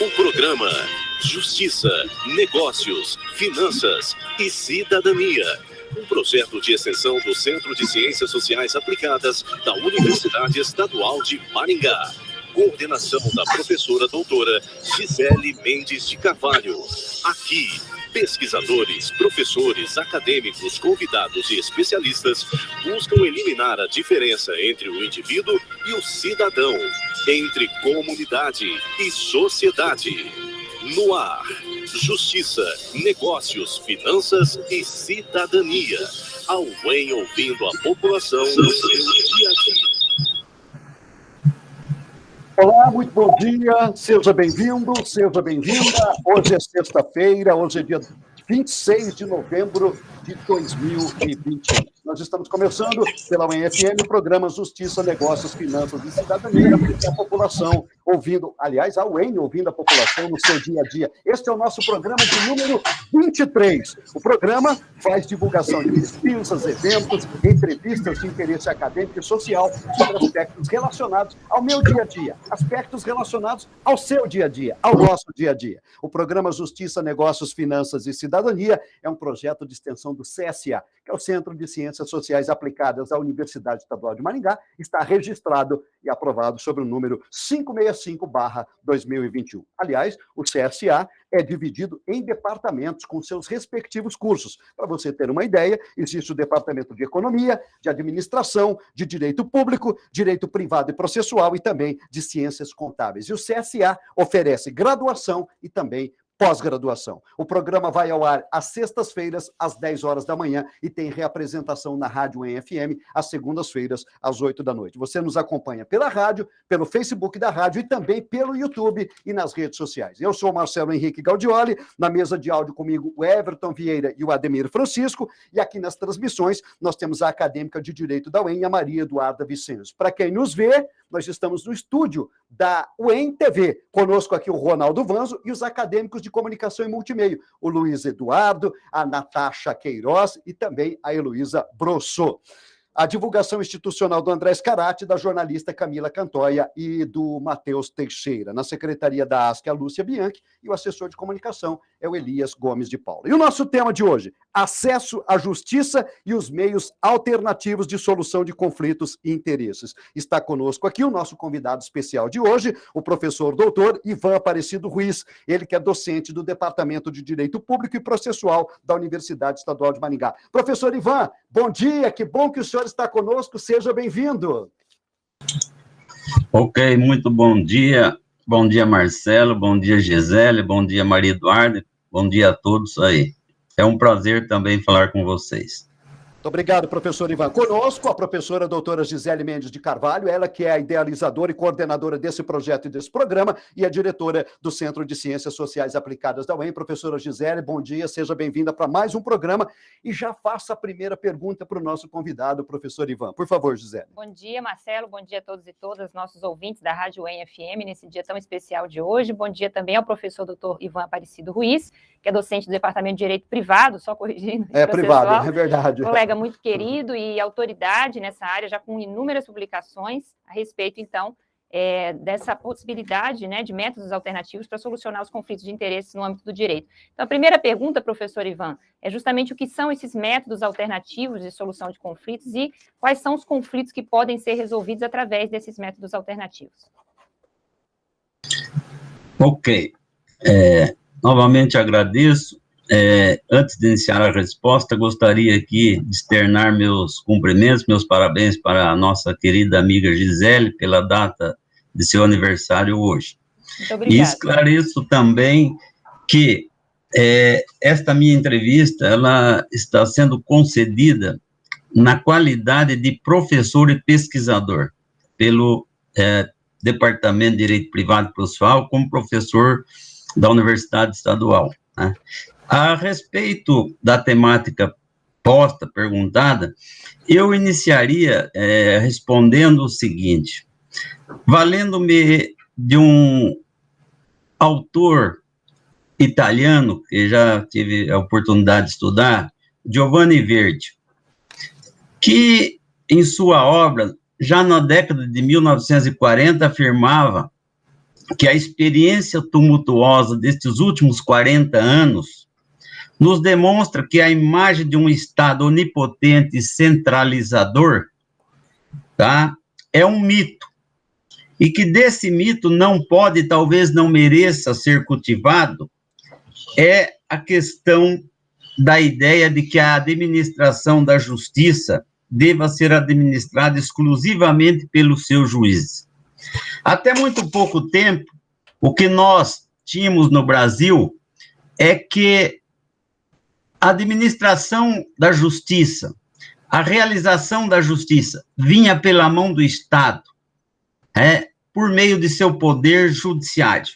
O programa Justiça, Negócios, Finanças e Cidadania. Um projeto de extensão do Centro de Ciências Sociais Aplicadas da Universidade Estadual de Maringá. Coordenação da professora doutora Gisele Mendes de Carvalho. Aqui, pesquisadores, professores, acadêmicos, convidados e especialistas buscam eliminar a diferença entre o indivíduo e o cidadão, entre comunidade e sociedade. No ar, Justiça, Negócios, Finanças e Cidadania. A UEM ouvindo a população no seu dia a dia. Olá, muito bom dia, seja bem-vindo, seja bem-vinda. Hoje é sexta-feira, hoje é dia 26 de novembro de 2021. Nós estamos começando pela UEM-FM o programa Justiça, Negócios, Finanças e Cidadania, a população ouvindo, aliás, a UEM ouvindo a população no seu dia a dia. Este é o nosso programa de número 23. O programa faz divulgação de pesquisas, eventos, entrevistas de interesse acadêmico e social sobre aspectos relacionados ao meu dia a dia, aspectos relacionados ao seu dia a dia, ao nosso dia a dia. O programa Justiça, Negócios, Finanças e Cidadania é um projeto de extensão do CSA, que é o Centro de Ciências Sociais Aplicadas da Universidade Estadual de Maringá, está registrado e aprovado sob o número 565/2021. Aliás, o CSA é dividido em departamentos com seus respectivos cursos. Para você ter uma ideia, existe o Departamento de Economia, de Administração, de Direito Público, Direito Privado e Processual e também de Ciências Contábeis. E o CSA oferece graduação e também pós-graduação. O programa vai ao ar às sextas-feiras, às 10 horas da manhã, e tem reapresentação na Rádio UEM-FM, às segundas-feiras, às 8 da noite. Você nos acompanha pela rádio, pelo Facebook da rádio e também pelo YouTube e nas redes sociais. Eu sou o Marcelo Henrique Gaudioli, na mesa de áudio comigo o Everton Vieira e o Ademir Francisco, e aqui nas transmissões nós temos a acadêmica de Direito da UEM, a Maria Eduarda Vicêncio. Para quem nos vê, nós estamos no estúdio da UEM TV. Conosco aqui o Ronaldo Vanzo e os acadêmicos de comunicação e multimeio, o Luiz Eduardo, a Natasha Queiroz e também a Heloísa Brosso. A divulgação institucional do André Scarati, da jornalista Camila Cantoia e do Matheus Teixeira. Na secretaria da ASC, a Lúcia Bianchi, e o assessor de comunicação é o Elias Gomes de Paula. E o nosso tema de hoje, acesso à justiça e os meios alternativos de solução de conflitos e interesses. Está conosco aqui o nosso convidado especial de hoje, o professor doutor Ivan Aparecido Ruiz, ele que é docente do Departamento de Direito Público e Processual da Universidade Estadual de Maringá. Professor Ivan, bom dia, que bom que o senhor está conosco, seja bem-vindo. Ok, muito bom dia Marcelo, bom dia Gisele, bom dia Maria Eduarda, bom dia a todos aí. É um prazer também falar com vocês. Muito obrigado, professor Ivan. Conosco, a professora doutora Gisele Mendes de Carvalho, ela que é a idealizadora e coordenadora desse projeto e desse programa e a diretora do Centro de Ciências Sociais Aplicadas da UEM. Professora Gisele, bom dia, seja bem-vinda para mais um programa e já faça a primeira pergunta para o nosso convidado, professor Ivan. Por favor, Gisele. Bom dia, Marcelo, bom dia a todos e todas, nossos ouvintes da Rádio UEM-FM, nesse dia tão especial de hoje. Bom dia também ao professor doutor Ivan Aparecido Ruiz, que é docente do Departamento de Direito Privado, só corrigindo. É privado, é verdade. Colega muito querido e autoridade nessa área, já com inúmeras publicações a respeito, então, dessa possibilidade, né, de métodos alternativos para solucionar os conflitos de interesse no âmbito do direito. Então, a primeira pergunta, professor Ivan, é justamente o que são esses métodos alternativos de solução de conflitos e quais são os conflitos que podem ser resolvidos através desses métodos alternativos. Ok. Novamente agradeço. Antes de iniciar a resposta, gostaria aqui de externar meus cumprimentos, meus parabéns para a nossa querida amiga Gisele pela data de seu aniversário hoje. Muito obrigada. E esclareço também que esta minha entrevista ela está sendo concedida na qualidade de professor e pesquisador pelo Departamento de Direito Privado e Processual como professor da Universidade Estadual, né? A respeito da temática perguntada, eu iniciaria respondendo o seguinte: valendo-me de um autor italiano, que já tive a oportunidade de estudar, Giovanni Verdi, que em sua obra, já na década de 1940, afirmava que a experiência tumultuosa destes últimos 40 anos nos demonstra que a imagem de um Estado onipotente e centralizador, tá, é um mito, e que desse mito não pode, talvez não mereça ser cultivado, é a questão da ideia de que a administração da justiça deva ser administrada exclusivamente pelos seus juízes. Até muito pouco tempo, o que nós tínhamos no Brasil é que a administração da justiça, a realização da justiça, vinha pela mão do Estado, por meio de seu poder judiciário.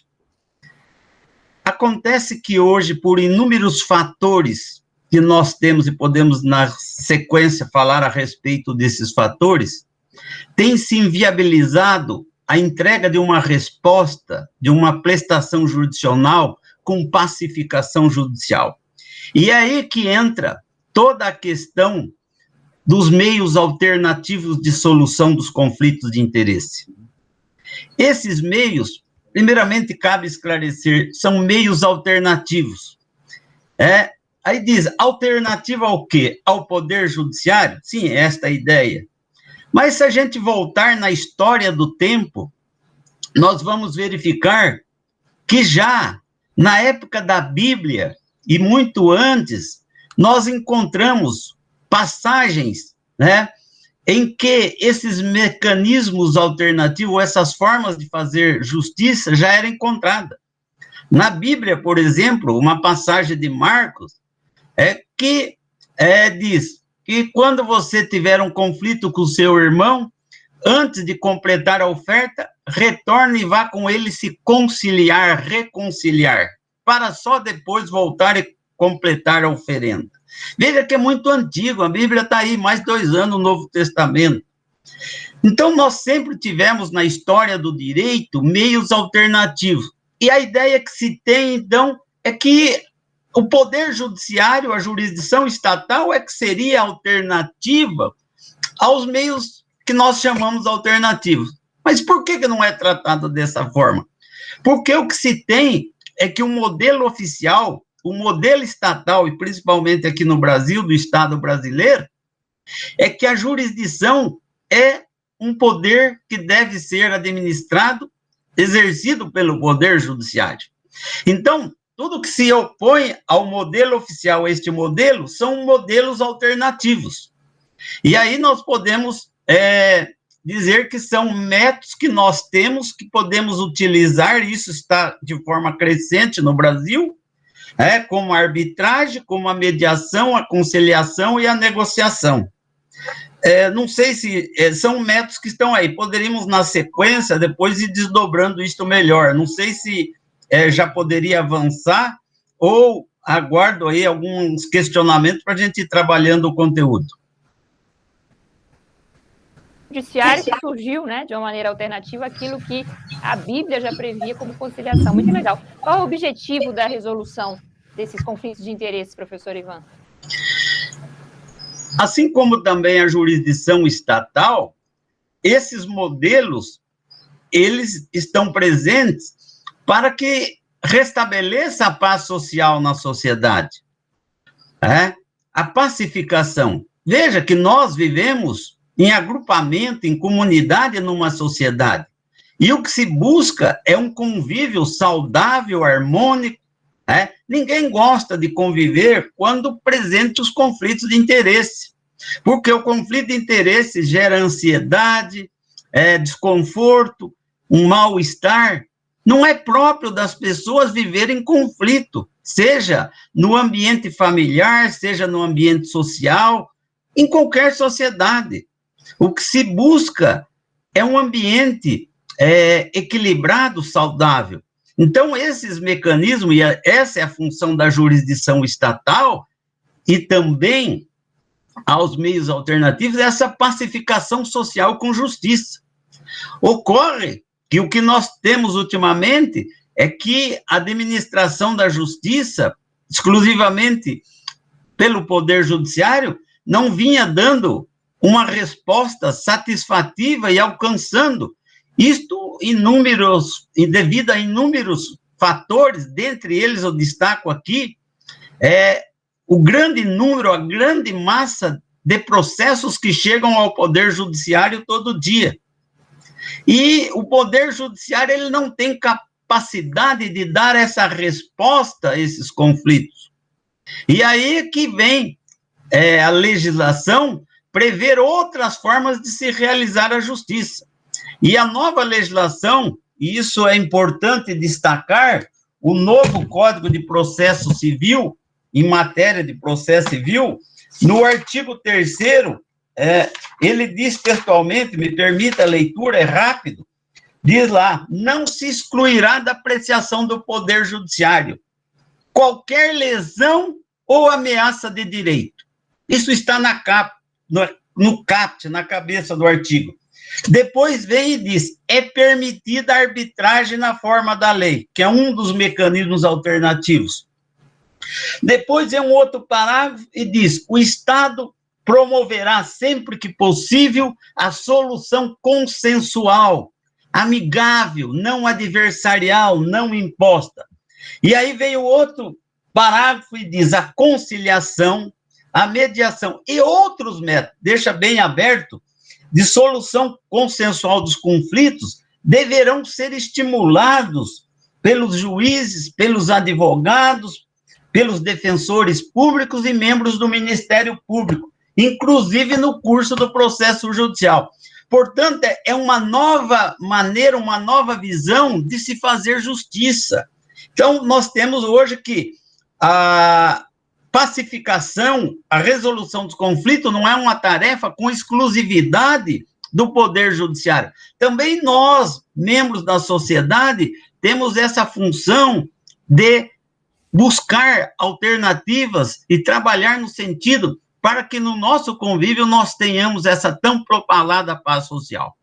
Acontece que hoje, por inúmeros fatores que nós temos, e podemos, na sequência, falar a respeito desses fatores, tem se inviabilizado a entrega de uma resposta, de uma prestação jurisdicional com pacificação judicial. E é aí que entra toda a questão dos meios alternativos de solução dos conflitos de interesse. Esses meios, primeiramente, cabe esclarecer, são meios alternativos. Aí diz, alternativa ao quê? Ao poder judiciário? Sim, esta é a ideia. Mas se a gente voltar na história do tempo, nós vamos verificar que já na época da Bíblia, e muito antes, nós encontramos passagens, em que esses mecanismos alternativos, essas formas de fazer justiça já eram encontradas. Na Bíblia, por exemplo, uma passagem de Marcos, que diz que quando você tiver um conflito com o seu irmão, antes de completar a oferta, retorne e vá com ele se conciliar, reconciliar, para só depois voltar e completar a oferenda. Veja que é muito antigo, a Bíblia está aí mais de 2 anos no Novo Testamento. Então, nós sempre tivemos na história do direito meios alternativos. E a ideia que se tem, então, é que o poder judiciário, a jurisdição estatal, é que seria alternativa aos meios que nós chamamos alternativos. Mas por que não é tratado dessa forma? Porque o que se tem é que o modelo oficial, o modelo estatal, e principalmente aqui no Brasil, do Estado brasileiro, é que a jurisdição é um poder que deve ser administrado, exercido pelo poder judiciário. Então, tudo que se opõe ao modelo oficial, a este modelo, são modelos alternativos. E aí nós podemos dizer que são métodos que nós temos, que podemos utilizar, e isso está de forma crescente no Brasil, como a arbitragem, como a mediação, a conciliação e a negociação. Não sei se são métodos que estão aí, poderíamos, na sequência, depois ir desdobrando isto melhor. Não sei se já poderia avançar, ou aguardo aí alguns questionamentos para a gente ir trabalhando o conteúdo. O judiciário que surgiu, de uma maneira alternativa, aquilo que a Bíblia já previa como conciliação. Muito legal. Qual é o objetivo da resolução desses conflitos de interesse, professor Ivan? Assim como também a jurisdição estatal, esses modelos, eles estão presentes para que restabeleça a paz social na sociedade. A pacificação. Veja que nós vivemos em agrupamento, em comunidade, numa sociedade. E o que se busca é um convívio saudável, harmônico. Ninguém gosta de conviver quando presente os conflitos de interesse, porque o conflito de interesse gera ansiedade, desconforto, um mal-estar. Não é próprio das pessoas viverem em conflito, seja no ambiente familiar, seja no ambiente social, em qualquer sociedade. O que se busca é um ambiente equilibrado, saudável. Então, esses mecanismos, e essa é a função da jurisdição estatal, e também aos meios alternativos, essa pacificação social com justiça. Ocorre que o que nós temos ultimamente é que a administração da justiça, exclusivamente pelo Poder Judiciário, não vinha dando uma resposta satisfativa e alcançando Isto devido a inúmeros fatores, dentre eles eu destaco aqui, o grande número, a grande massa de processos que chegam ao Poder Judiciário todo dia. E o Poder Judiciário, ele não tem capacidade de dar essa resposta a esses conflitos. E aí que vem a legislação prever outras formas de se realizar a justiça. E a nova legislação, e isso é importante destacar, o novo Código de Processo Civil, em matéria de processo civil, no artigo 3º, ele diz textualmente, me permita a leitura, é rápido, diz lá, não se excluirá da apreciação do Poder Judiciário qualquer lesão ou ameaça de direito. Isso está no caput, na cabeça do artigo. Depois vem e diz, é permitida a arbitragem na forma da lei, que é um dos mecanismos alternativos. Depois vem um outro parágrafo e diz, o Estado promoverá sempre que possível a solução consensual, amigável, não adversarial, não imposta. E aí vem o outro parágrafo e diz, a conciliação, a mediação e outros métodos, deixa bem aberto, de solução consensual dos conflitos, deverão ser estimulados pelos juízes, pelos advogados, pelos defensores públicos e membros do Ministério Público, inclusive no curso do processo judicial. Portanto, é uma nova maneira, uma nova visão de se fazer justiça. Então, nós temos hoje que a pacificação, a resolução dos conflitos não é uma tarefa com exclusividade do Poder Judiciário. Também nós, membros da sociedade, temos essa função de buscar alternativas e trabalhar no sentido para que no nosso convívio nós tenhamos essa tão propalada paz social.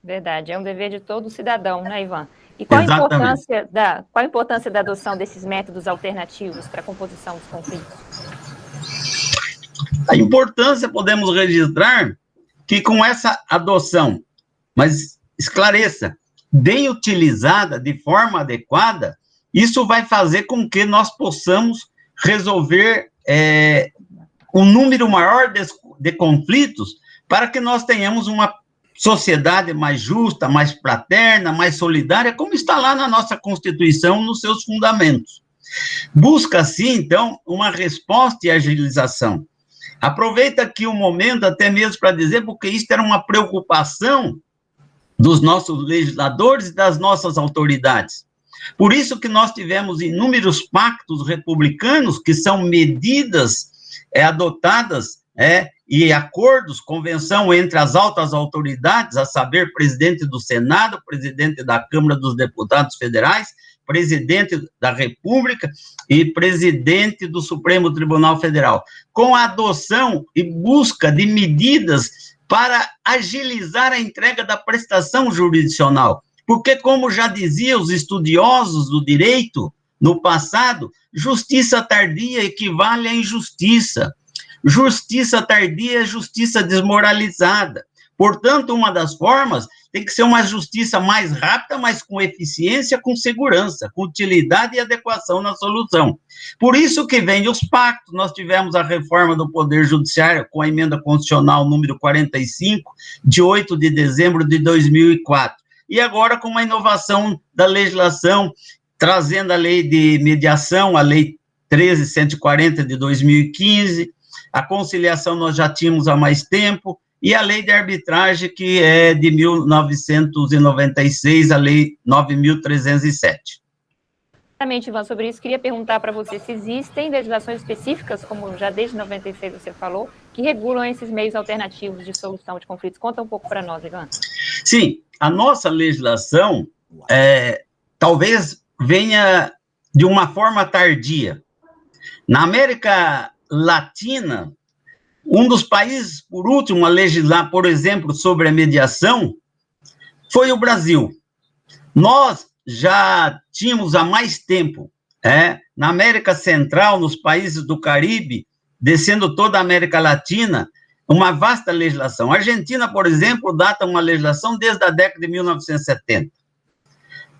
Verdade, é um dever de todo cidadão, né, Ivan? E qual a importância da adoção desses métodos alternativos para a composição dos conflitos? A importância, podemos registrar, que com essa adoção, mas esclareça, bem utilizada, de forma adequada, isso vai fazer com que nós possamos resolver um número maior de conflitos para que nós tenhamos uma sociedade mais justa, mais fraterna, mais solidária, como está lá na nossa Constituição, nos seus fundamentos. Busca-se, então, uma resposta e agilização. Aproveita aqui o momento, até mesmo para dizer, porque isso era uma preocupação dos nossos legisladores e das nossas autoridades. Por isso que nós tivemos inúmeros pactos republicanos, que são medidas adotadas e acordos, convenção entre as altas autoridades, a saber, presidente do Senado, presidente da Câmara dos Deputados Federais, presidente da República e presidente do Supremo Tribunal Federal, com a adoção e busca de medidas para agilizar a entrega da prestação jurisdicional. Porque, como já diziam os estudiosos do direito no passado, justiça tardia equivale a injustiça. Justiça tardia é justiça desmoralizada. Portanto, uma das formas tem que ser uma justiça mais rápida, mas com eficiência, com segurança, com utilidade e adequação na solução. Por isso que vem os pactos, nós tivemos a reforma do Poder Judiciário com a emenda constitucional número 45, de 8 de dezembro de 2004. E agora com uma inovação da legislação, trazendo a lei de mediação, a lei 13.140 de 2015, a conciliação nós já tínhamos há mais tempo, e a lei de arbitragem, que é de 1996, a lei 9.307. Exatamente, Ivan, sobre isso, queria perguntar para você se existem legislações específicas, como já desde 96 você falou, que regulam esses meios alternativos de solução de conflitos. Conta um pouco para nós, Ivan. Sim, a nossa legislação talvez venha de uma forma tardia. Na América Latina, um dos países, por último, a legislar, por exemplo, sobre a mediação, foi o Brasil. Nós já tínhamos há mais tempo, na América Central, nos países do Caribe, descendo toda a América Latina, uma vasta legislação. A Argentina, por exemplo, data uma legislação desde a década de 1970.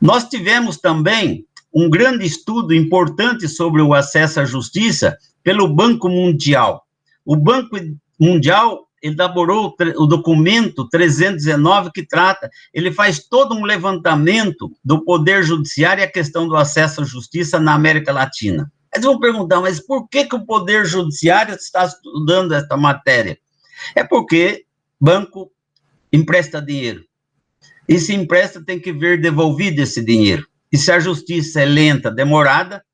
Nós tivemos também um grande estudo importante sobre o acesso à justiça pelo Banco Mundial. O Banco Mundial elaborou o documento 319 que trata, ele faz todo um levantamento do poder judiciário e a questão do acesso à justiça na América Latina. Eles vão perguntar, mas por que o poder judiciário está estudando esta matéria? É porque banco empresta dinheiro. E se empresta, tem que ver devolvido esse dinheiro. E se a justiça é lenta, demorada,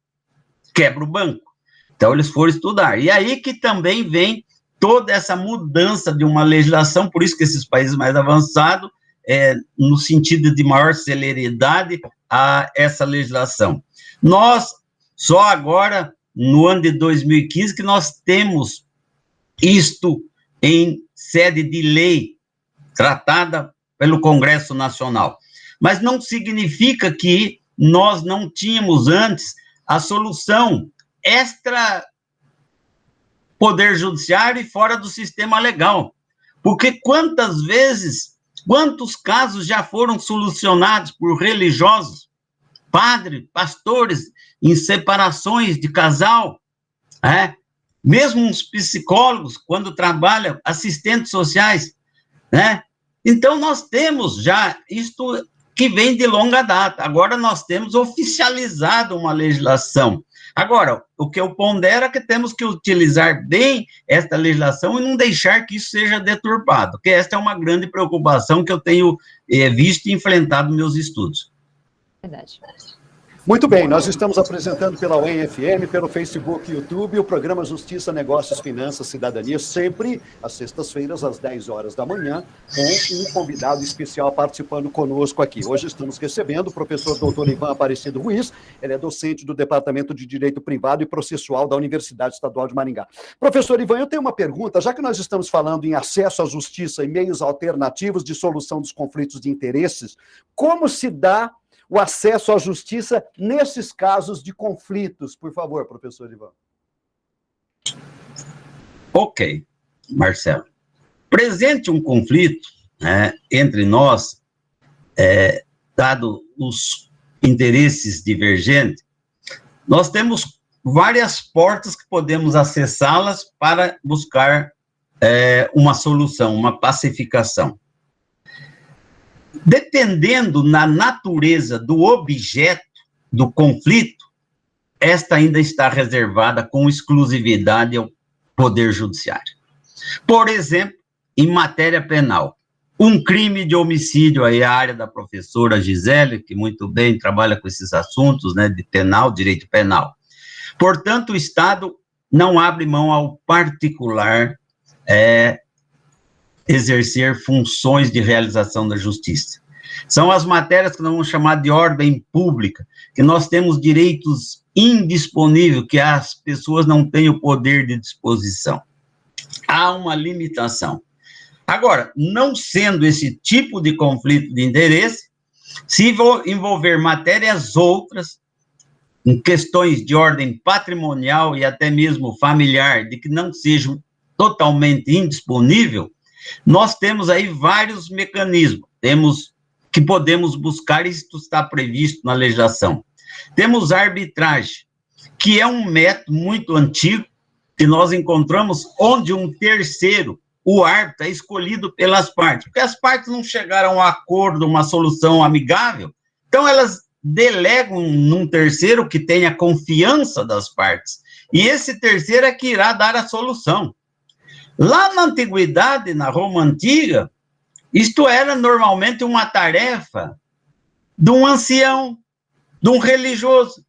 quebra o banco. Então, eles foram estudar. E aí que também vem toda essa mudança de uma legislação, por isso que esses países mais avançados, no sentido de maior celeridade, a essa legislação. Nós, só agora, no ano de 2015, que nós temos isto em sede de lei, tratada pelo Congresso Nacional. Mas não significa que nós não tínhamos antes a solução extra poder judiciário e fora do sistema legal. Porque quantos casos já foram solucionados por religiosos, padres, pastores, em separações de casal, mesmo uns psicólogos, quando trabalham, assistentes sociais, Então, nós temos já isto que vem de longa data. Agora, nós temos oficializado uma legislação. Agora, o que eu pondero é que temos que utilizar bem esta legislação e não deixar que isso seja deturpado, porque esta é uma grande preocupação que eu tenho visto e enfrentado nos meus estudos. Verdade. Muito bem, nós estamos apresentando pela UEM-FM, pelo Facebook e YouTube, o programa Justiça, Negócios, Finanças, Cidadania, sempre às sextas-feiras, às 10 horas da manhã, com um convidado especial participando conosco aqui. Hoje estamos recebendo o professor Dr. Ivan Aparecido Ruiz, ele é docente do Departamento de Direito Privado e Processual da Universidade Estadual de Maringá. Professor Ivan, eu tenho uma pergunta, já que nós estamos falando em acesso à justiça e meios alternativos de solução dos conflitos de interesses, como se dá o acesso à justiça nesses casos de conflitos? Por favor, professor Ivan. Ok, Marcelo. Presente um conflito entre nós, dado os interesses divergentes, nós temos várias portas que podemos acessá-las para buscar uma solução, uma pacificação. Dependendo na natureza do objeto do conflito, esta ainda está reservada com exclusividade ao Poder Judiciário. Por exemplo, em matéria penal, um crime de homicídio, aí a área da professora Gisele, que muito bem trabalha com esses assuntos, de penal, direito penal. Portanto, o Estado não abre mão ao particular exercer funções de realização da justiça. São as matérias que nós vamos chamar de ordem pública, que nós temos direitos indisponíveis, que as pessoas não têm o poder de disposição. Há uma limitação. Agora, não sendo esse tipo de conflito de interesse, se envolver matérias outras, em questões de ordem patrimonial e até mesmo familiar, de que não sejam totalmente indisponível, nós temos aí vários mecanismos, que podemos buscar, e isto está previsto na legislação. Temos a arbitragem, que é um método muito antigo, que nós encontramos onde um terceiro, o árbitro, é escolhido pelas partes, porque as partes não chegaram a um acordo, uma solução amigável, então elas delegam num terceiro que tenha confiança das partes, e esse terceiro é que irá dar a solução. Lá na antiguidade, na Roma Antiga, isto era normalmente uma tarefa de um ancião, de um religioso.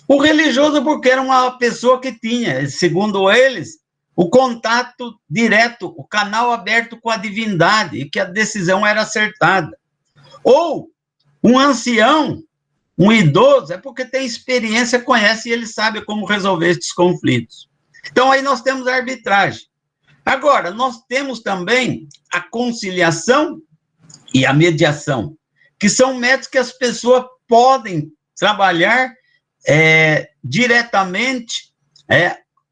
O religioso porque era uma pessoa que tinha, segundo eles, o contato direto, o canal aberto com a divindade, e que a decisão era acertada. Ou um ancião, um idoso, é porque tem experiência, conhece e ele sabe como resolver esses conflitos. Então, aí nós temos a arbitragem. Agora, nós temos também a conciliação e a mediação, que são métodos que as pessoas podem trabalhar diretamente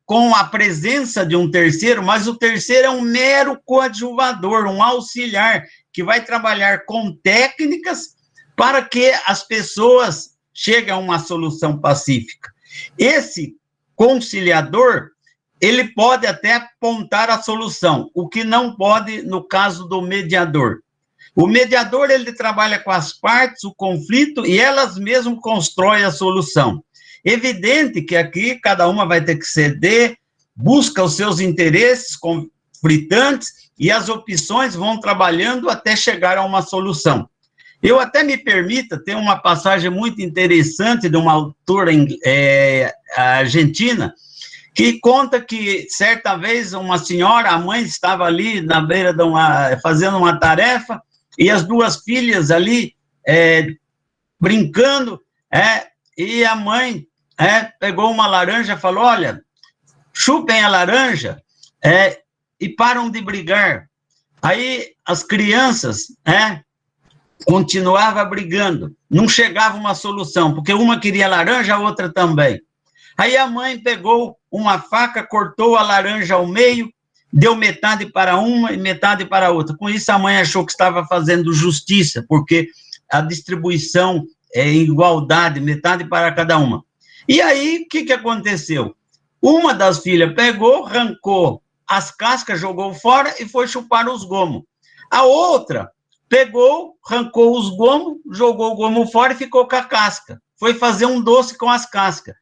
com a presença de um terceiro, mas o terceiro é um mero coadjuvador, um auxiliar, que vai trabalhar com técnicas para que as pessoas cheguem a uma solução pacífica. Esse conciliador, ele pode até apontar a solução, o que não pode no caso do mediador. O mediador, ele trabalha com as partes, o conflito, e elas mesmas constroem a solução. Evidente que aqui cada uma vai ter que ceder, busca os seus interesses conflitantes, e as opções vão trabalhando até chegar a uma solução. Eu até me permita, tem uma passagem muito interessante de uma autora argentina, que conta que, certa vez, uma senhora, a mãe estava ali na beira de fazendo uma tarefa, e as duas filhas ali brincando, e a mãe pegou uma laranja e falou, olha, chupem a laranja e param de brigar. Aí as crianças continuavam brigando, não chegava uma solução, porque uma queria laranja, a outra também. Aí a mãe pegou uma faca, cortou a laranja ao meio, deu metade para uma e metade para a outra. Com isso, a mãe achou que estava fazendo justiça, porque a distribuição é igualdade, metade para cada uma. E aí, o que aconteceu? Uma das filhas pegou, arrancou as cascas, jogou fora e foi chupar os gomos. A outra pegou, arrancou os gomos, jogou o gomo fora e ficou com a casca. Foi fazer um doce com as cascas.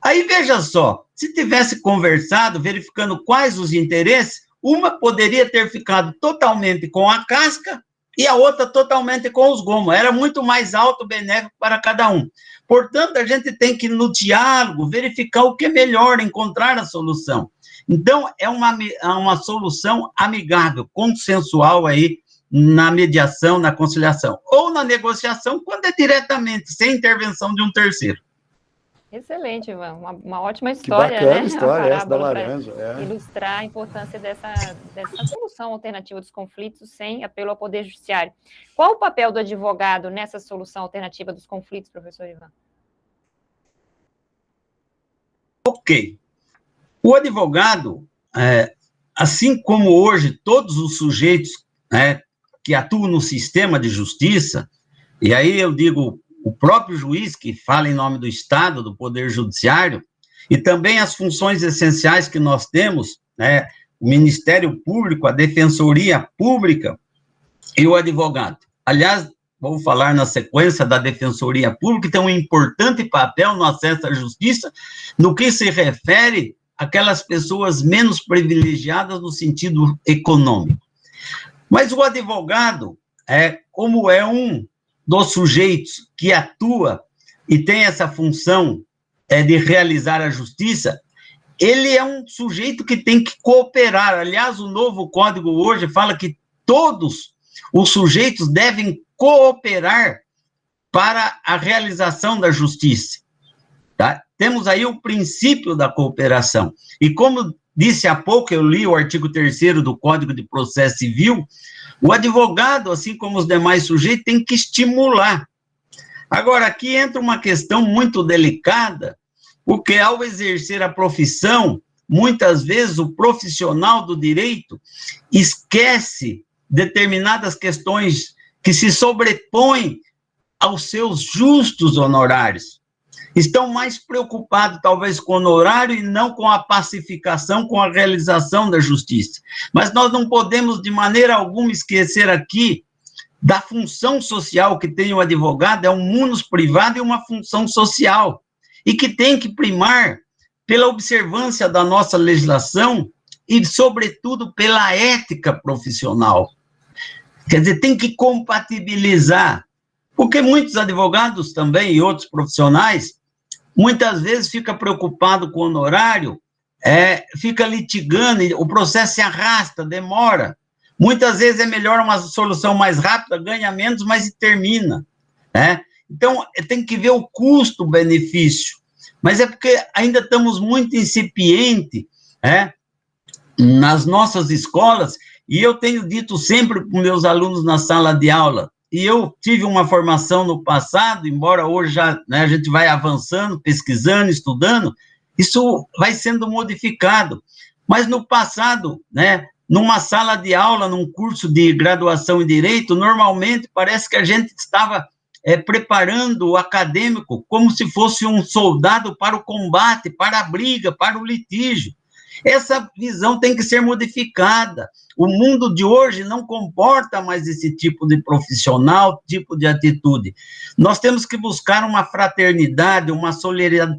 Aí, veja só, se tivesse conversado, verificando quais os interesses, uma poderia ter ficado totalmente com a casca e a outra totalmente com os gomos. Era muito mais alto benéfico para cada um. Portanto, a gente tem que, no diálogo, verificar o que é melhor, encontrar a solução. Então, é uma solução amigável, consensual aí, na mediação, na conciliação. Ou na negociação, quando é diretamente, sem intervenção de um terceiro. Excelente, Ivan. Uma ótima história, que bacana, né? história essa da laranja. Ilustrar a importância dessa solução alternativa dos conflitos sem apelo ao Poder Judiciário. Qual o papel do advogado nessa solução alternativa dos conflitos, professor Ivan? Ok. O advogado, assim como hoje todos os sujeitos que atuam no sistema de justiça, e aí eu digo o próprio juiz, que fala em nome do Estado, do Poder Judiciário, e também as funções essenciais que nós temos, o Ministério Público, a Defensoria Pública e o advogado. Aliás, vou falar na sequência da Defensoria Pública, que tem um importante papel no acesso à justiça, no que se refere àquelas pessoas menos privilegiadas no sentido econômico. Mas o advogado, como é um dos sujeitos que atua e tem essa função de realizar a justiça, ele é um sujeito que tem que cooperar. Aliás, o novo código hoje fala que todos os sujeitos devem cooperar para a realização da justiça. Tá? Temos aí o princípio da cooperação. E como disse há pouco, eu li o artigo 3º do Código de Processo Civil, o advogado, assim como os demais sujeitos, tem que estimular. Agora, aqui entra uma questão muito delicada, porque ao exercer a profissão, muitas vezes o profissional do direito esquece determinadas questões que se sobrepõem aos seus justos honorários. Estão mais preocupados, talvez, com o honorário e não com a pacificação, com a realização da justiça. Mas nós não podemos, de maneira alguma, esquecer aqui da função social que tem o advogado, é um munus privado e uma função social, e que tem que primar pela observância da nossa legislação e, sobretudo, pela ética profissional. Quer dizer, tem que compatibilizar, porque muitos advogados também e outros profissionais muitas vezes fica preocupado com o honorário, fica litigando, o processo se arrasta, demora. Muitas vezes é melhor uma solução mais rápida, ganha menos, mas termina. Então, tem que ver o custo-benefício. Mas é porque ainda estamos muito incipientes nas nossas escolas, e eu tenho dito sempre para os meus alunos na sala de aula, e eu tive uma formação no passado, embora hoje já a gente vai avançando, pesquisando, estudando, Isso vai sendo modificado. Mas no passado, né, numa sala de aula, num curso de graduação em Direito, normalmente parece que a gente estava preparando o acadêmico como se fosse um soldado para o combate, para a briga, para o litígio. Essa visão tem que ser modificada. O mundo de hoje não comporta mais esse tipo de profissional, tipo de atitude. Nós temos que buscar uma fraternidade, uma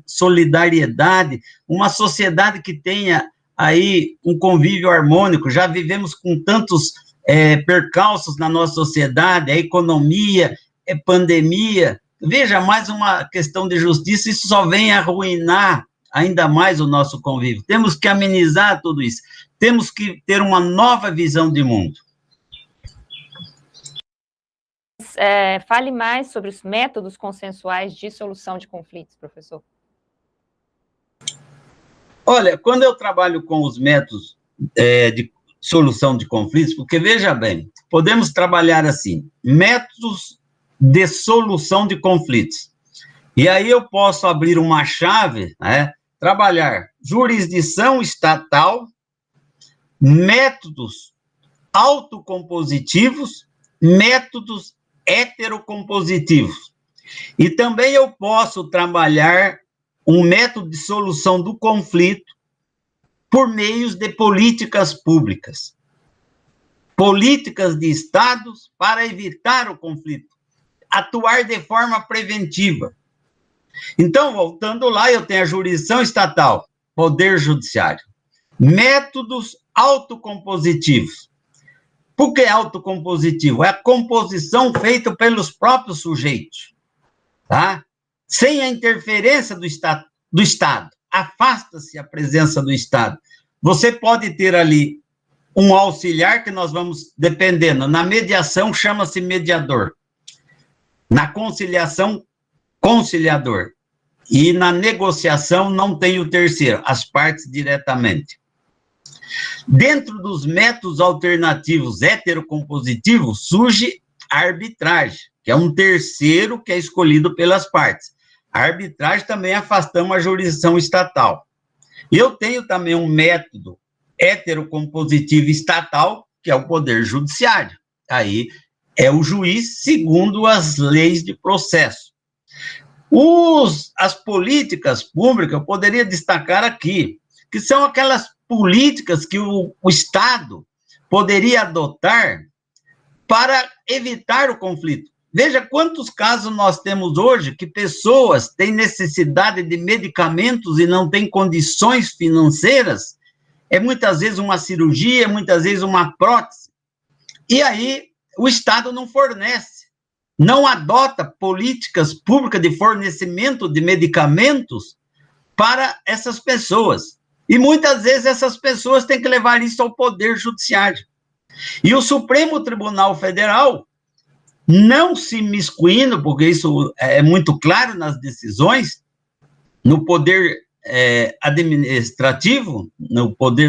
solidariedade, uma sociedade que tenha aí um convívio harmônico. Já vivemos com tantos percalços na nossa sociedade, a economia, pandemia. Veja, mais uma questão de justiça, isso só vem arruinar ainda mais o nosso convívio. Temos que amenizar tudo isso. Temos que ter uma nova visão de mundo. Fale mais sobre os métodos consensuais de solução de conflitos, professor. Olha, quando eu trabalho com os métodos de solução de conflitos, porque, veja bem, podemos trabalhar assim, métodos de solução de conflitos. E aí eu posso abrir uma chave, né, trabalhar jurisdição estatal, métodos autocompositivos, métodos heterocompositivos. E também eu posso trabalhar um método de solução do conflito por meios de políticas públicas. Políticas de estados para evitar o conflito. Atuar de forma preventiva. Então, voltando lá, eu tenho a jurisdição estatal, poder judiciário. Métodos autocompositivos. Por que autocompositivo? É a composição feita pelos próprios sujeitos, tá? Sem a interferência do Estado. Afasta-se a presença do Estado. Você pode ter ali um auxiliar que nós vamos, dependendo, na mediação chama-se mediador. Na conciliação, conciliador. E na negociação não tem o terceiro, as partes diretamente. Dentro dos métodos alternativos heterocompositivos, surge a arbitragem, que é um terceiro que é escolhido pelas partes. A arbitragem também afastamos a jurisdição estatal. Eu tenho também um método heterocompositivo estatal, que é o poder judiciário. Aí é o juiz segundo as leis de processo. As políticas públicas, eu poderia destacar aqui, que são aquelas políticas que o Estado poderia adotar para evitar o conflito. Veja quantos casos nós temos hoje que pessoas têm necessidade de medicamentos e não têm condições financeiras, muitas vezes uma cirurgia, muitas vezes uma prótese, e aí o Estado não fornece, não adota políticas públicas de fornecimento de medicamentos para essas pessoas. E muitas vezes essas pessoas têm que levar isso ao Poder Judiciário. E o Supremo Tribunal Federal, não se miscuindo, porque isso é muito claro nas decisões, no poder administrativo,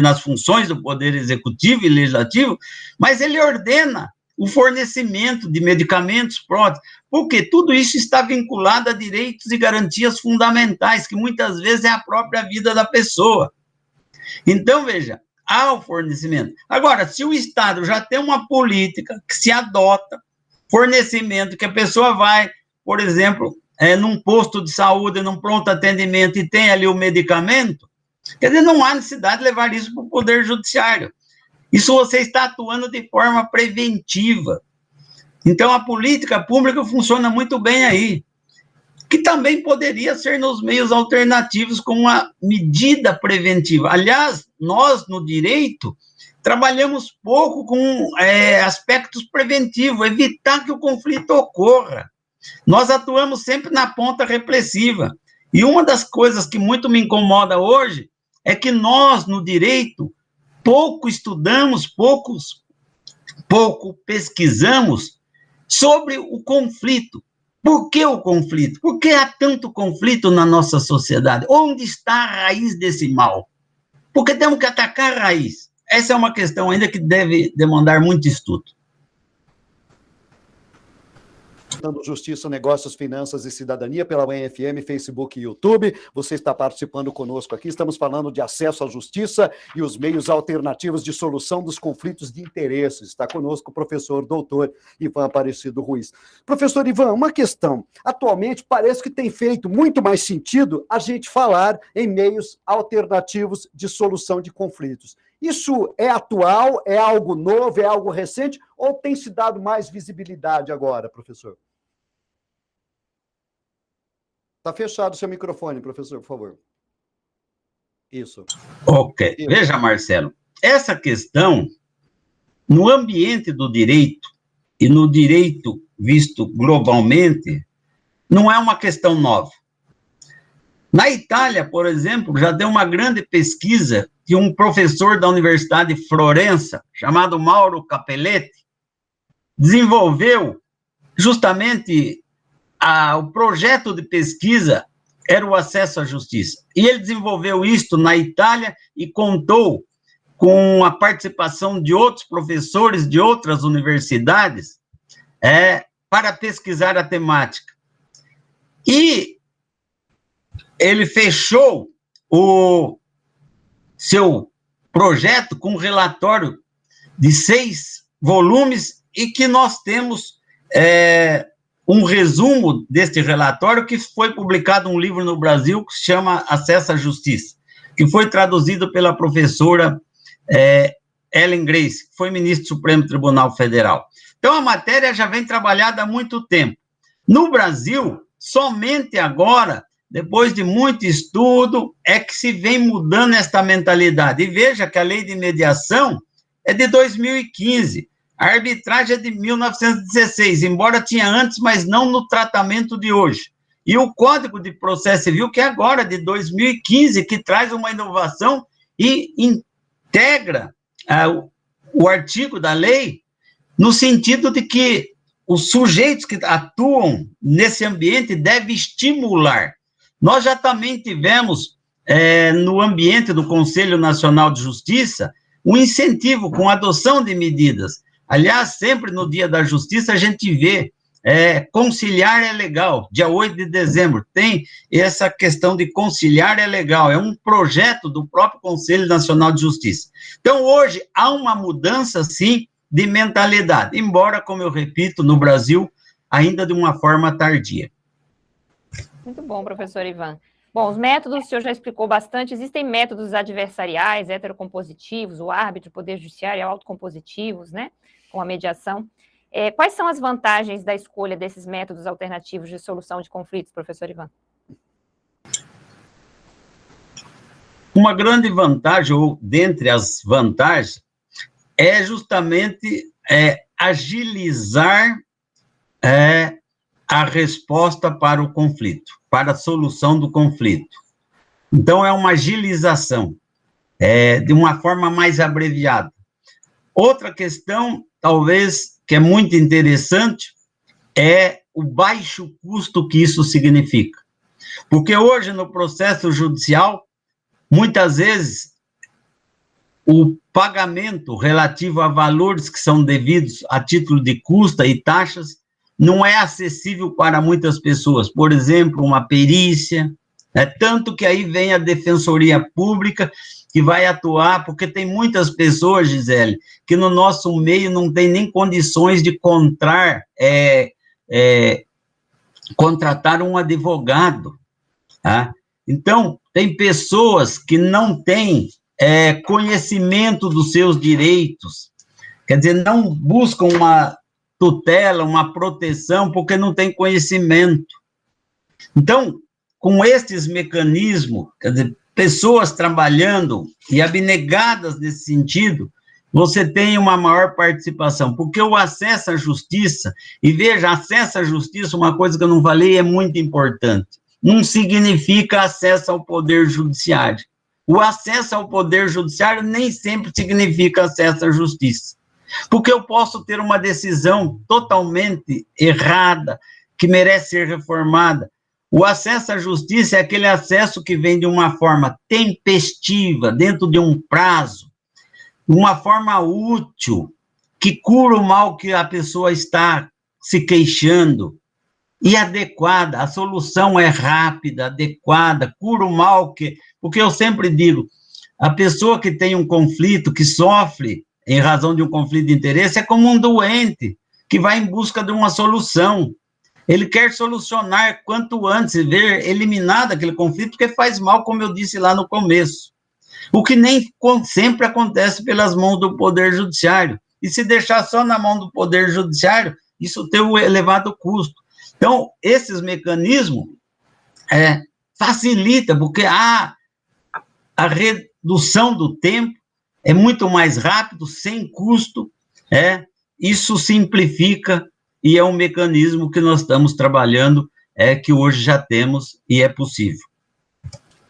nas funções do Poder Executivo e Legislativo, mas ele ordena o fornecimento de medicamentos, próteses, porque tudo isso está vinculado a direitos e garantias fundamentais, que muitas vezes é a própria vida da pessoa. Então, veja, há o fornecimento. Agora, se o Estado já tem uma política que se adota, fornecimento, que a pessoa vai, por exemplo, num posto de saúde, num pronto atendimento e tem ali o medicamento, quer dizer, não há necessidade de levar isso para o Poder Judiciário. Isso você está atuando de forma preventiva. Então, a política pública funciona muito bem aí, que também poderia ser nos meios alternativos com uma medida preventiva. Aliás, nós, no direito, trabalhamos pouco com aspectos preventivos, evitar que o conflito ocorra. Nós atuamos sempre na ponta repressiva. E uma das coisas que muito me incomoda hoje é que nós, no direito, pouco estudamos, pouco pesquisamos sobre o conflito. Por que o conflito? Por que há tanto conflito na nossa sociedade? Onde está a raiz desse mal? Porque temos que atacar a raiz. Essa é uma questão ainda que deve demandar muito estudo. Dando Justiça, Negócios, Finanças e Cidadania pela Manhã FM, Facebook e YouTube. Você está participando conosco aqui. Estamos falando de acesso à justiça e os meios alternativos de solução dos conflitos de interesses. Está conosco o professor doutor Ivan Aparecido Ruiz. Professor Ivan, uma questão. Atualmente parece que tem feito muito mais sentido a gente falar em meios alternativos de solução de conflitos. Isso é atual, é algo novo, é algo recente, ou tem se dado mais visibilidade agora, professor? Está fechado o seu microfone, professor, por favor. Isso. Ok. Isso. Veja, Marcelo, essa questão, no ambiente do direito, e no direito visto globalmente, não é uma questão nova. Na Itália, por exemplo, já deu uma grande pesquisa que um professor da Universidade de Florença, chamado Mauro Capelletti, desenvolveu justamente o projeto de pesquisa era o acesso à justiça. E ele desenvolveu isto na Itália e contou com a participação de outros professores de outras universidades para pesquisar a temática. E ele fechou o seu projeto com um relatório de 6 volumes e que nós temos um resumo deste relatório que foi publicado um livro no Brasil que se chama Acesso à Justiça, que foi traduzido pela professora Ellen Grace, que foi ministra do Supremo Tribunal Federal. Então, a matéria já vem trabalhada há muito tempo. No Brasil, somente agora, depois de muito estudo, é que se vem mudando esta mentalidade. E veja que a lei de mediação é de 2015, a arbitragem é de 1916, embora tinha antes, mas não no tratamento de hoje. E o Código de Processo Civil, que é agora de 2015, que traz uma inovação e integra o artigo da lei no sentido de que os sujeitos que atuam nesse ambiente devem estimular. Nós já também tivemos, no ambiente do Conselho Nacional de Justiça, um incentivo com a adoção de medidas. Aliás, sempre no Dia da Justiça a gente vê conciliar é legal, dia 8 de dezembro, tem essa questão de conciliar é legal, é um projeto do próprio Conselho Nacional de Justiça. Então, hoje, há uma mudança, sim, de mentalidade, embora, como eu repito, no Brasil, ainda de uma forma tardia. Muito bom, professor Ivan. Bom, os métodos, o senhor já explicou bastante, existem métodos adversariais, heterocompositivos, o árbitro, o poder judiciário, autocompositivos, né, com a mediação. Quais são as vantagens da escolha desses métodos alternativos de solução de conflitos, professor Ivan? Uma grande vantagem, ou dentre as vantagens, é justamente agilizar a resposta para o conflito, para a solução do conflito. Então, é uma agilização, de uma forma mais abreviada. Outra questão, talvez, que é muito interessante, é o baixo custo que isso significa. Porque hoje, no processo judicial, muitas vezes, o pagamento relativo a valores que são devidos a título de custo e taxas não é acessível para muitas pessoas. Por exemplo, uma perícia, tanto que aí vem a Defensoria Pública, que vai atuar, porque tem muitas pessoas, Gisele, que no nosso meio não tem nem condições de contratar um advogado. Tá? Então, tem pessoas que não têm conhecimento dos seus direitos, quer dizer, não buscam uma tutela, uma proteção, porque não tem conhecimento. Então, com estes mecanismos, quer dizer, pessoas trabalhando e abnegadas nesse sentido, você tem uma maior participação, porque o acesso à justiça, e veja, acesso à justiça, uma coisa que eu não falei, é muito importante, não significa acesso ao poder judiciário. O acesso ao poder judiciário nem sempre significa acesso à justiça, porque eu posso ter uma decisão totalmente errada, que merece ser reformada. O acesso à justiça é aquele acesso que vem de uma forma tempestiva, dentro de um prazo, uma forma útil, que cura o mal que a pessoa está se queixando, e adequada, a solução é rápida, adequada, cura o mal, porque eu sempre digo, a pessoa que tem um conflito, que sofre em razão de um conflito de interesse, é como um doente que vai em busca de uma solução. Ele quer solucionar quanto antes, ver eliminado aquele conflito, porque faz mal, como eu disse lá no começo. O que nem sempre acontece pelas mãos do Poder Judiciário. E se deixar só na mão do Poder Judiciário, isso tem um elevado custo. Então, esses mecanismos facilitam, porque a redução do tempo é muito mais rápido, sem custo, isso simplifica, e é um mecanismo que nós estamos trabalhando, que hoje já temos e é possível.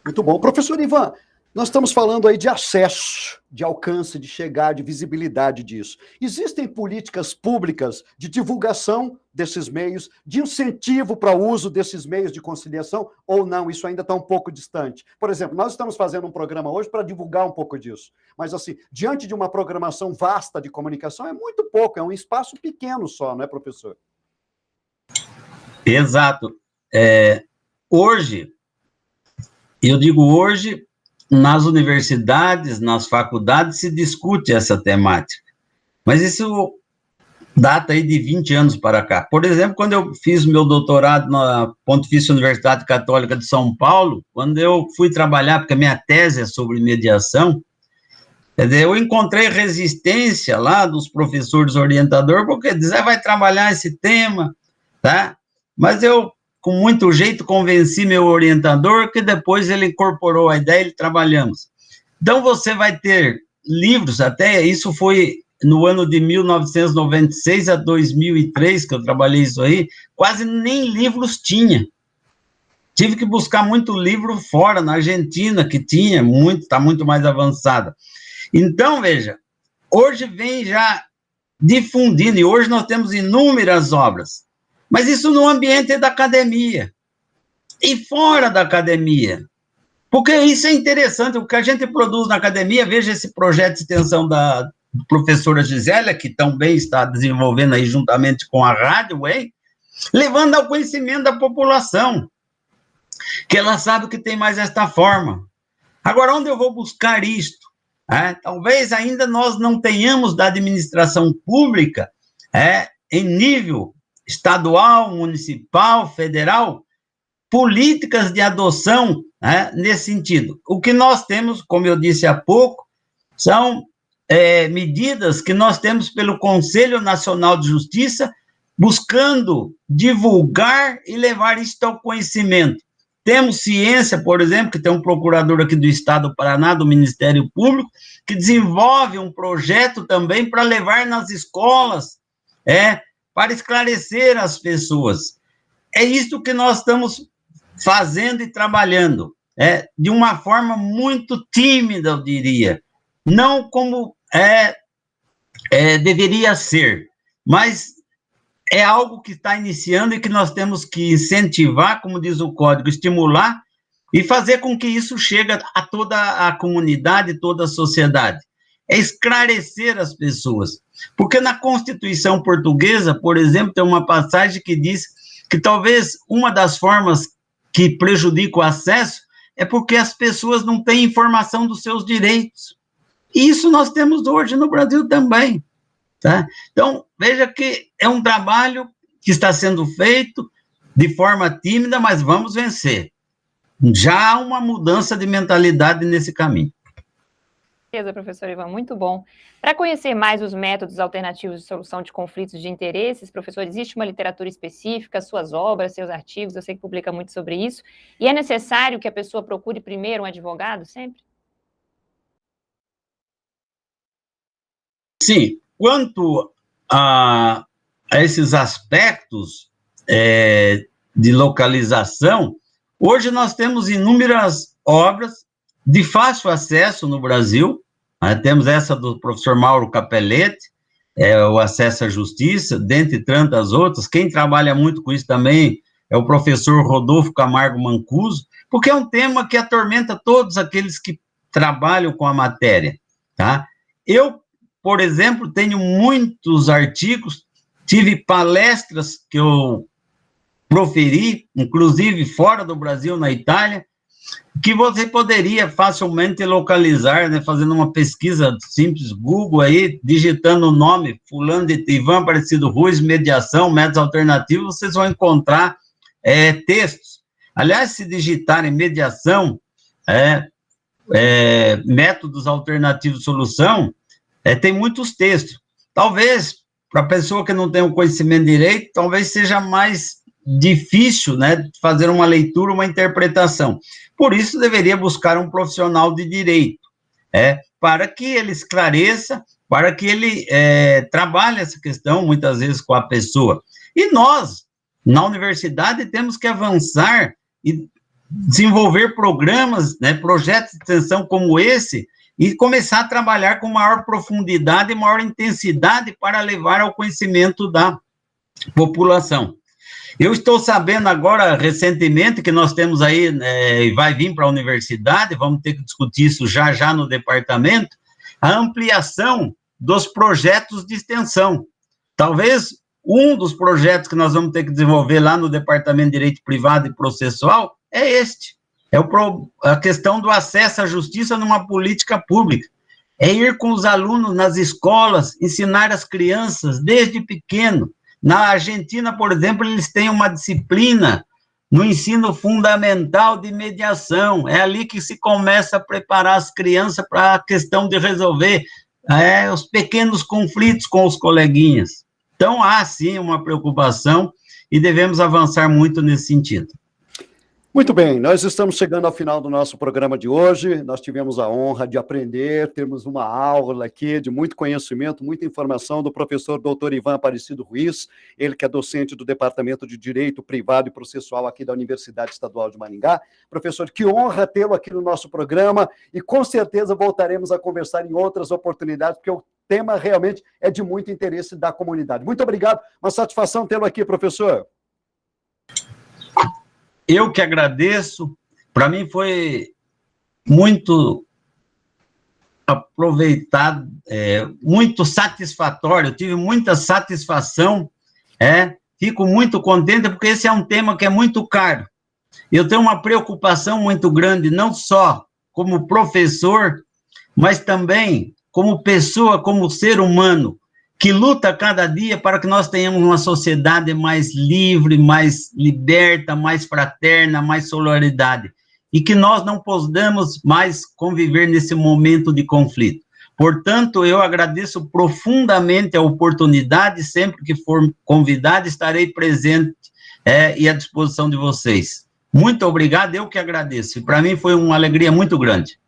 Muito bom. Professor Ivan, nós estamos falando aí de acesso, de alcance, de chegar, de visibilidade disso. Existem políticas públicas de divulgação desses meios, de incentivo para o uso desses meios de conciliação, ou não? Isso ainda está um pouco distante. Por exemplo, nós estamos fazendo um programa hoje para divulgar um pouco disso. Mas, assim, diante de uma programação vasta de comunicação, é muito pouco, é um espaço pequeno só, não é, professor? Exato. Hoje, eu digo hoje, nas universidades, nas faculdades, se discute essa temática. Mas isso data aí de 20 anos para cá. Por exemplo, quando eu fiz meu doutorado na Pontifícia Universidade Católica de São Paulo, quando eu fui trabalhar, porque a minha tese é sobre mediação, eu encontrei resistência lá dos professores orientadores, porque dizer, vai trabalhar esse tema, tá? Mas eu, com muito jeito, convenci meu orientador, que depois ele incorporou a ideia e trabalhamos. Então, você vai ter livros, até isso foi no ano de 1996 a 2003, que eu trabalhei isso aí, quase nem livros tinha. Tive que buscar muito livro fora, na Argentina, que tinha muito, está muito mais avançada. Então, veja, hoje vem já difundindo, e hoje nós temos inúmeras obras, mas isso no ambiente da academia e fora da academia, porque isso é interessante, o que a gente produz na academia, veja esse projeto de extensão da professora Gisélia, que também está desenvolvendo aí juntamente com a Rádio Way, levando ao conhecimento da população, que ela sabe que tem mais esta forma. Agora, onde eu vou buscar isto? Talvez ainda nós não tenhamos da administração pública, em nível estadual, municipal, federal, políticas de adoção nesse sentido. O que nós temos, como eu disse há pouco, são medidas que nós temos pelo Conselho Nacional de Justiça, buscando divulgar e levar isto ao conhecimento. Temos ciência, por exemplo, que tem um procurador aqui do Estado do Paraná, do Ministério Público, que desenvolve um projeto também para levar nas escolas, para esclarecer as pessoas. É isso que nós estamos fazendo e trabalhando, de uma forma muito tímida, eu diria, não como deveria ser, mas é algo que está iniciando e que nós temos que incentivar, como diz o código, estimular e fazer com que isso chegue a toda a comunidade, toda a sociedade. É esclarecer as pessoas. Porque na Constituição Portuguesa, por exemplo, tem uma passagem que diz que talvez uma das formas que prejudica o acesso é porque as pessoas não têm informação dos seus direitos. E isso nós temos hoje no Brasil também. Tá? Então, veja que é um trabalho que está sendo feito de forma tímida, mas vamos vencer. Já há uma mudança de mentalidade nesse caminho. Beleza, professor Ivan, muito bom. Para conhecer mais os métodos alternativos de solução de conflitos de interesses, professor, existe uma literatura específica, suas obras, seus artigos, eu sei que publica muito sobre isso, e é necessário que a pessoa procure primeiro um advogado, sempre? Sim. Quanto a esses aspectos de localização, hoje nós temos inúmeras obras de fácil acesso no Brasil, temos essa do professor Mauro Capelletti, o Acesso à Justiça, dentre tantas outras. Quem trabalha muito com isso também é o professor Rodolfo Camargo Mancuso, porque é um tema que atormenta todos aqueles que trabalham com a matéria, tá? Eu, por exemplo, tenho muitos artigos, tive palestras que eu proferir, inclusive fora do Brasil, na Itália, que você poderia facilmente localizar, né, fazendo uma pesquisa simples, Google aí, digitando o nome, fulano de Ivan Aparecido Ruiz, mediação, métodos alternativos, vocês vão encontrar textos. Aliás, se digitarem mediação, métodos alternativos de solução, tem muitos textos. Talvez, para a pessoa que não tem o conhecimento direito, talvez seja mais difícil, né, fazer uma leitura, uma interpretação. Por isso, deveria buscar um profissional de direito, para que ele esclareça, para que ele trabalhe essa questão, muitas vezes, com a pessoa. E nós, na universidade, temos que avançar e desenvolver programas, né, projetos de extensão como esse, e começar a trabalhar com maior profundidade e maior intensidade para levar ao conhecimento da população. Eu estou sabendo agora, recentemente, que nós temos aí, vai vir para a universidade, vamos ter que discutir isso já no departamento, a ampliação dos projetos de extensão. Talvez um dos projetos que nós vamos ter que desenvolver lá no Departamento de Direito Privado e Processual é este. A questão do acesso à justiça numa política pública. É ir com os alunos nas escolas, ensinar as crianças desde pequeno. Na Argentina, por exemplo, eles têm uma disciplina no ensino fundamental de mediação. É ali que se começa a preparar as crianças para a questão de resolver os pequenos conflitos com os coleguinhas. Então, há, sim, uma preocupação e devemos avançar muito nesse sentido. Muito bem, nós estamos chegando ao final do nosso programa de hoje. Nós tivemos a honra de aprender, temos uma aula aqui de muito conhecimento, muita informação do professor Dr. Ivan Aparecido Ruiz, ele que é docente do Departamento de Direito Privado e Processual aqui da Universidade Estadual de Maringá. Professor, que honra tê-lo aqui no nosso programa e com certeza voltaremos a conversar em outras oportunidades, porque o tema realmente é de muito interesse da comunidade. Muito obrigado, uma satisfação tê-lo aqui, professor. Eu que agradeço, para mim foi muito aproveitado, muito satisfatório, eu tive muita satisfação, fico muito contente, porque esse é um tema que é muito caro. Eu tenho uma preocupação muito grande, não só como professor, mas também como pessoa, como ser humano, que luta cada dia para que nós tenhamos uma sociedade mais livre, mais liberta, mais fraterna, mais solidariedade, e que nós não podamos mais conviver nesse momento de conflito. Portanto, eu agradeço profundamente a oportunidade, sempre que for convidado, estarei presente e à disposição de vocês. Muito obrigado, eu que agradeço, e para mim foi uma alegria muito grande.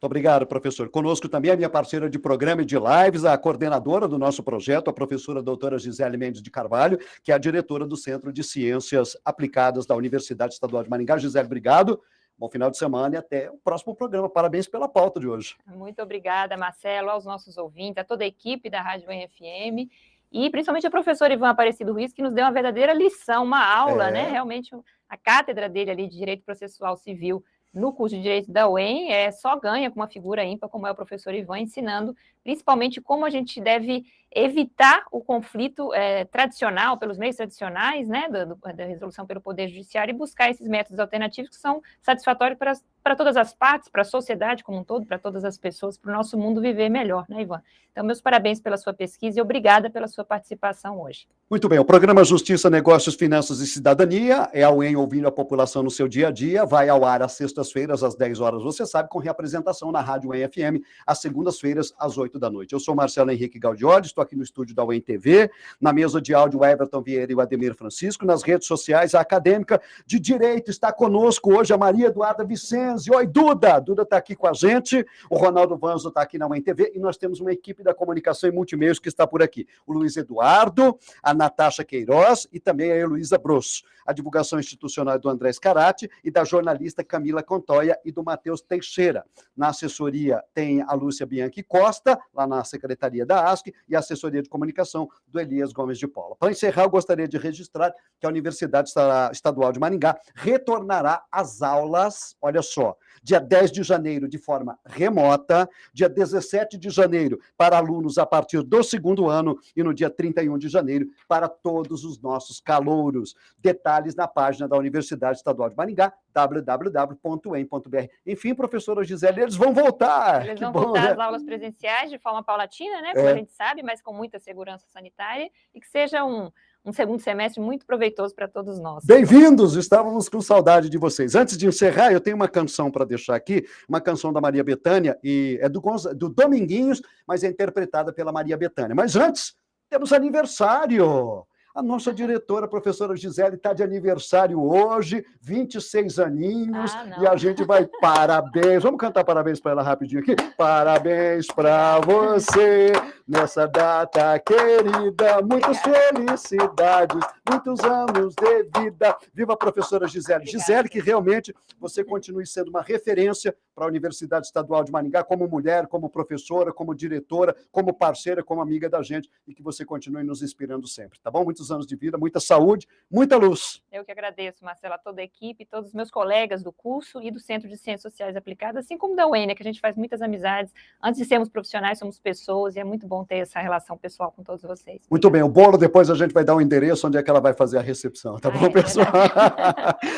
Muito obrigado, professor. Conosco também a minha parceira de programa e de lives, a coordenadora do nosso projeto, a professora doutora Gisele Mendes de Carvalho, que é a diretora do Centro de Ciências Aplicadas da Universidade Estadual de Maringá. Gisele, obrigado. Bom final de semana e até o próximo programa. Parabéns pela pauta de hoje. Muito obrigada, Marcelo, aos nossos ouvintes, a toda a equipe da Rádio UEM-FM e principalmente a professora Ivan Aparecido Ruiz, que nos deu uma verdadeira lição, uma aula, né? Realmente, a cátedra dele ali de Direito Processual Civil no curso de Direito da UEM, só ganha com uma figura ímpar, como é o professor Ivan, ensinando principalmente como a gente deve evitar o conflito tradicional, pelos meios tradicionais, né, da resolução pelo Poder Judiciário, e buscar esses métodos alternativos que são satisfatórios para todas as partes, para a sociedade como um todo, para todas as pessoas, para o nosso mundo viver melhor, né, Ivan? Então, meus parabéns pela sua pesquisa e obrigada pela sua participação hoje. Muito bem, o programa Justiça, Negócios, Finanças e Cidadania é a UEM ouvindo a população no seu dia a dia, vai ao ar às sextas-feiras, às 10 horas, você sabe, com reapresentação na Rádio UEM FM, às segundas-feiras, às 8 da noite. Eu sou Marcelo Henrique Gaudioli, estou aqui no estúdio da UEM TV, na mesa de áudio, o Everton Vieira e o Ademir Francisco, nas redes sociais, a acadêmica de Direito está conosco hoje, a Maria Eduarda Vicenzi. Oi, Duda! Duda está aqui com a gente, o Ronaldo Vanzo está aqui na UEM TV, e nós temos uma equipe da comunicação e multimeios que está por aqui. O Luiz Eduardo, a Natasha Queiroz e também a Heloísa Bros. A divulgação institucional é do André Scarati e da jornalista Camila Contoia e do Matheus Teixeira. Na assessoria tem a Lúcia Bianchi Costa, lá na Secretaria da ASC, e a assessoria de comunicação do Elias Gomes de Paula. Para encerrar, eu gostaria de registrar que a Universidade Estadual de Maringá retornará às aulas, olha só, dia 10 de janeiro de forma remota, dia 17 de janeiro para alunos a partir do segundo ano e no dia 31 de janeiro para todos os nossos calouros. Detalhes na página da Universidade Estadual de Maringá, www.em.br. Enfim, professora Gisele, eles vão voltar. Eles vão voltar às aulas presenciais de forma paulatina, né? Como a gente sabe, mas com muita segurança sanitária, e que seja um segundo semestre muito proveitoso para todos nós. Bem-vindos! Estávamos com saudade de vocês. Antes de encerrar, eu tenho uma canção para deixar aqui, uma canção da Maria Bethânia, e é do Dominguinhos, mas é interpretada pela Maria Bethânia. Mas antes, temos aniversário! A nossa diretora, a professora Gisele, está de aniversário hoje, 26 aninhos, e a gente vai, parabéns, vamos cantar parabéns para ela rapidinho aqui? Parabéns para você, nessa data querida, muitas felicidades, muitos anos de vida. Viva a professora Gisele. Obrigada. Gisele, que realmente você continue sendo uma referência para a Universidade Estadual de Maringá, como mulher, como professora, como diretora, como parceira, como amiga da gente, e que você continue nos inspirando sempre, tá bom? Muitos anos de vida, muita saúde, muita luz. Eu que agradeço, Marcela, toda a equipe, todos os meus colegas do curso e do Centro de Ciências Sociais Aplicadas, assim como da UENA, que a gente faz muitas amizades. Antes de sermos profissionais, somos pessoas, e é muito bom ter essa relação pessoal com todos vocês. Muito bem, o bolo depois a gente vai dar um endereço onde é que ela vai fazer a recepção, tá bom, pessoal?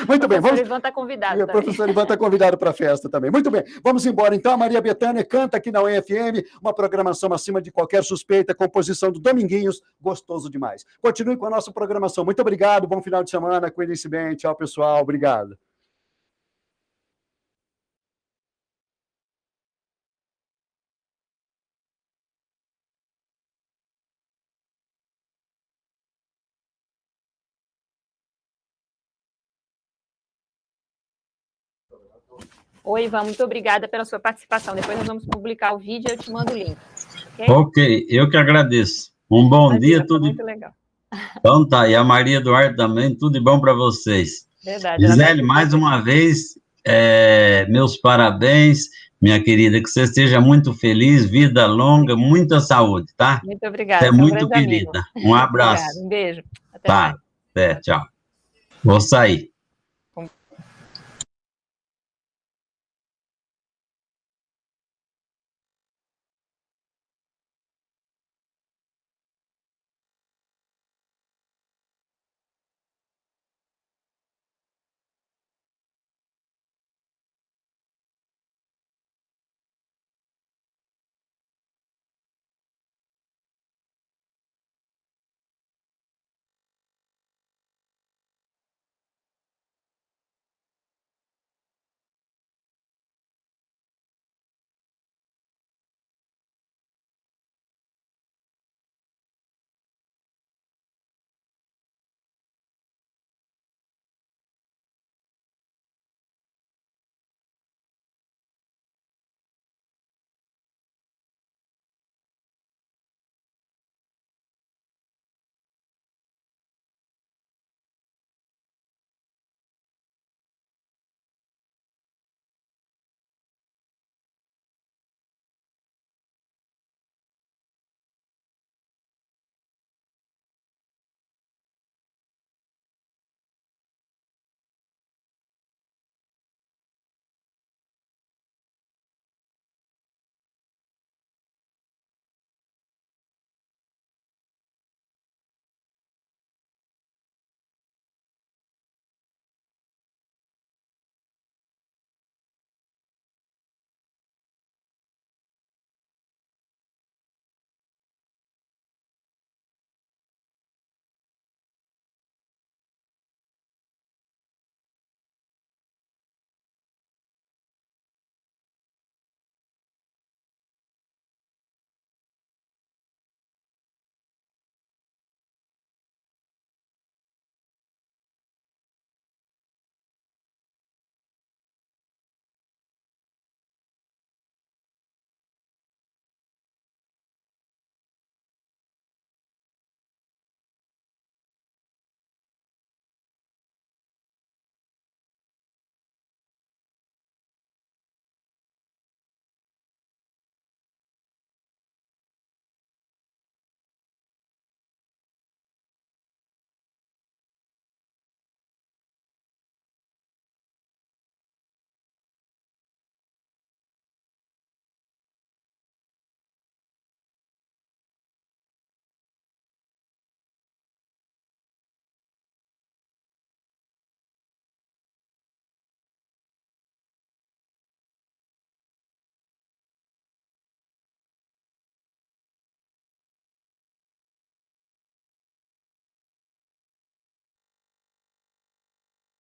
Muito bem, vamos... O professor Ivan está convidado também. O professor Ivan está convidado para a festa também. Muito bem, vamos embora então. A Maria Bethânia canta aqui na UEFM, uma programação acima de qualquer suspeita, composição do Dominguinhos, gostoso demais. Continue com a nossa programação. Muito obrigado, bom final de semana, cuidem-se bem, tchau, pessoal, obrigado. Oi, Ivan, muito obrigada pela sua participação. Depois nós vamos publicar o vídeo e eu te mando o link. Ok, eu que agradeço. Um bom dia, tudo muito legal. Então tá, e a Maria Eduardo também, tudo de bom para vocês. Verdade. Gisele, mais uma vez, meus parabéns, minha querida, que você esteja muito feliz, vida longa, muita saúde, tá? Muito obrigada. Você é muito querida. Um abraço. Obrigada, um beijo. Até tá, mais. Até, tchau. Vou sair.